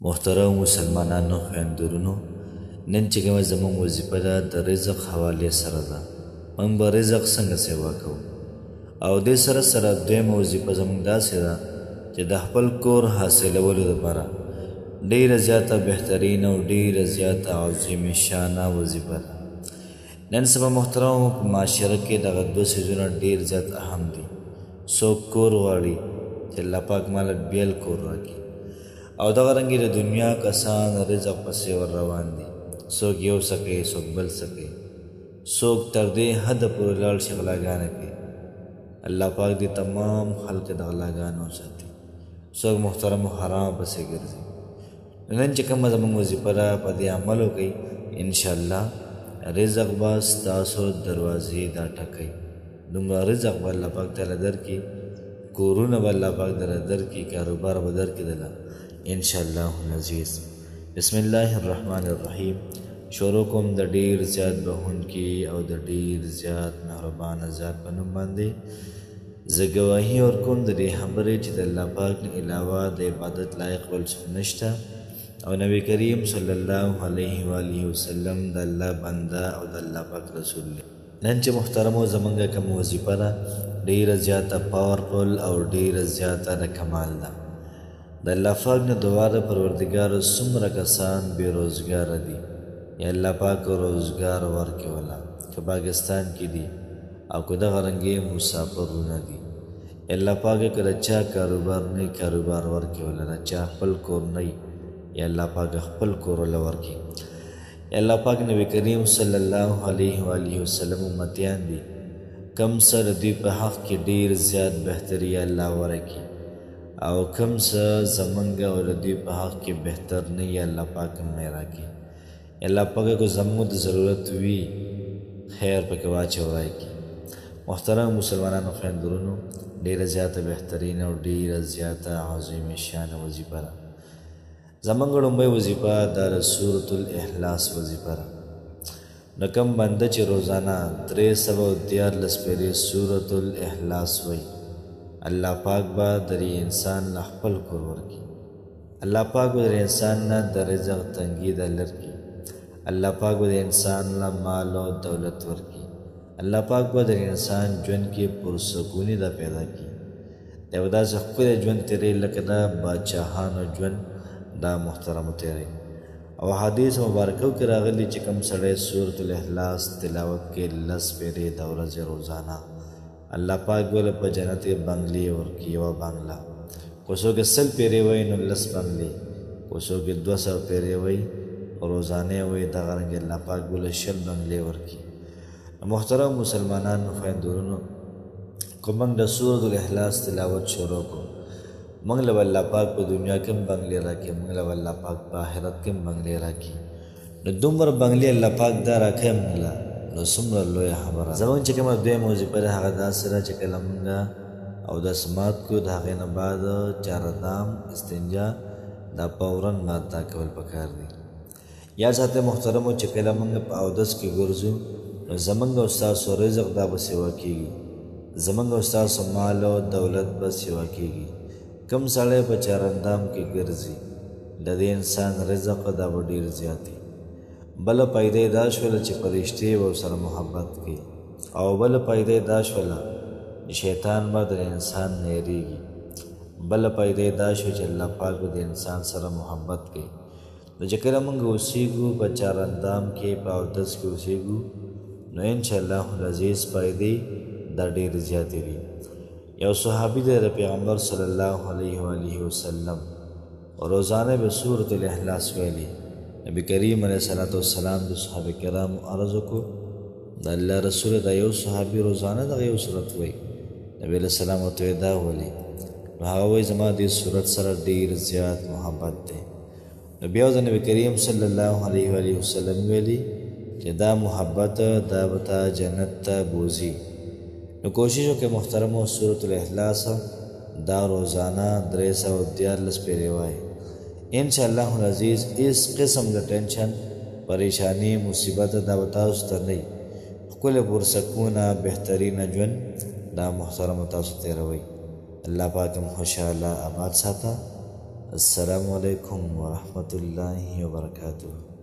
محترم مسلمانانو خویندورونو نن چې کومه زموږ وظیفه ده د رزق حوالې سره ده. موږ به رزق څنګه سیوا کوو او دې سره سره دویمه وظیفه زموږ داسې ده چې د خپل کور حاصلولو دپاره ډېره زیاته بهترین او ډېره زیاته عظیم شانه وظیفه ده. نن سبا محترمو په معاشره کې دغه دوه څیزونه ډېر زیات اهم دي. څوک کور غواړي چې الله پاک ماله بیل کور راکړي او دغه رنګې د دنیا کسان رزق پسې ور روان دي. څوک یو څه کوي، څوک بل څه کوي، څوک تر دې حده پورې لاړ شي غلاګانې کوي. الله پاک دې تمام خلق د غلاګانو ساتي. څوک محترمو حرام پسې ګرځي. نن چې کومه زموږ وظیفه ده په دې عمل وکړئ، انشاءالله رزق به ستاسو دروازې دا ټکوي. دومره رزق به الله پاک تعالی درکړي، کورونه به الله پاک دله درکړي، کاروبار به درکړي دله انشاءالله العزیز. بسم الله الرحمن الرحیم. شروع کوم د ډیر زیات بخښونکي او د ډیر زیات مهربانه ذات په نوم باندې. زه ګواهي ورکوم د دې خبرې چې د الله پاک نه علاوه د عبادت لایق بل څوک نشته او نبی کریم صلی الله علیه و آله وسلم د الله بنده او د الله پاک رسول دی. نن چې محترمو زمونږ کوم وظیفه ده ډیره زیاته پاورفل او ډیره زیاته د کمال ده. د الله پاک نه دعا ده پروردګار څومره کسان بې روزګاره دي، یا الله پاک روزګار ورکړي وله، که پاکستان کې دي او که دغه رنګې مسافرونه دي. الله پاک که د چا کاروبار نه وي کاروبار ورکړي وله، د چا خپل کور نه وي یا الله پاک خپل کور وله ورکړي. الله پاک نبی کریم صلی الله علیه و آله وسلم امتیان دي، کم څه د دوی په حق کې ډېر زیات بهتري الله ورکړي او کم څه زمونږ او د دوی په حق کې بهتر نه وي الله پاک هم نه راکړي. الله پاک که زموږ د ضرورت وي خیر پکې واچوی کړي. محترم مسلمانانو خویندورونو ډېره زیاته بهترین او ډېره زیاته عظیم شانه وظیفه ده. زمونږ لومړی وظیفه دا د سورة الاخلاص وظیفه ده. نو کوم بنده چې روزانه 314 پیرې سورة الاخلاص وایي، الله پاک به د انسان له خپل کور ورکړي. الله پاک به د انسان نه د رزق تنګي د لر کړي. الله پاک به د انسان له مال او دولت ورکړي. الله پاک به د انسان ژوند کې پرسکوني دا پیدا کړي. د یو داسې ښکلی ژوند تېری لکه د باچاهانو ژوند دا محترمو تېری. او حدیث مبارکو کې راغلي چې کوم سړی سورة الاخلاص تلاوت کې 10 پیرې د ورځې روزانه الله پاک بوله په جنت بنگلې ورکړي. یوه بنگله کو څوک 100 پیرې وایي نو 10 بنگلې، کو څوک 200 پیرې وایي روزانه وایي دغه رنګې الله پاک بوله 10 بنگلې ورکړي. محترم مسلمانانو خویندورونو که موږ د سورة الاخلاص تلاوت شروع کړو، موږ له الله پاک په دنیا کې هم بنگلې راکړي، موږ له الله پاک په آخرت کې هم بنگلې راکړي. نو دومره بنگلې الله پاک دا راکړي موږ له، نو څومره لویه خبره. زموږ چې کومه دویمه وظیفه ده هغه داسې ده چې کله موږ اودس مات کړو د هغې نه بعد چهاردام استنجا دا فوراً ماته کول پکار دي. یا ساته محترمو چې کله موږ په اودس کې ګرځو نو زموږ او ستاسو رزق دا به سیوا کېږي، زموږ او ستاسو مال او دولت به سیوا کېږي. کم سړی په چهاردام کې ګرځي د دې انسان رزق دا به ډېر زیات وي. بله پیدا دا شوله چې فرشتې به ورسره محبت کوي، او بله پیدا دا شوله شیطان به د انسان نه یېرېږي. بله پیدا دا شوه چې الله پاک به د انسان سره محبت کوي. نو چې کله موږ اوسېږو په چهاردام کې په اودس کې اوسېږو نو انشاءالله العزیز پیدې دا ډېرې زیاتې وي. یو صحابي دی د پیغمبر صلی الله علیه و آله وسلم روزانه به سورة الاخلاص ویلي. نبی کریم علیه الصلاة والسلام د صحابه کرامو عرض وکړو د الله رسول دا یو صحابي روزانه دغه یو صورت وایي. نبی علیه السلام ورته ویې دا ولې؟ نو هغه وایي زما دې صورت سره ډېر زیات محبت دی. نو بیا د نبی کریم صلی الله علیه و آله وسلم ویلي چې دا محبت دا به تا جنت ته بوځي. نو کوشش وکړئ محترمو سورة الاخلاص دا روزانه 314 پیرې وایي. انشاءالله العزیز اس قسم د ټینشن پریشانی مصیبت دا به تاسو ته نه وي. ښکلی پرسکونه بهترینه ژوند دا محترمو تاسو تېروئ. الله پاک هم خوشحاله آباد ساته. السلام علیکم ورحمت الله وبرکاته.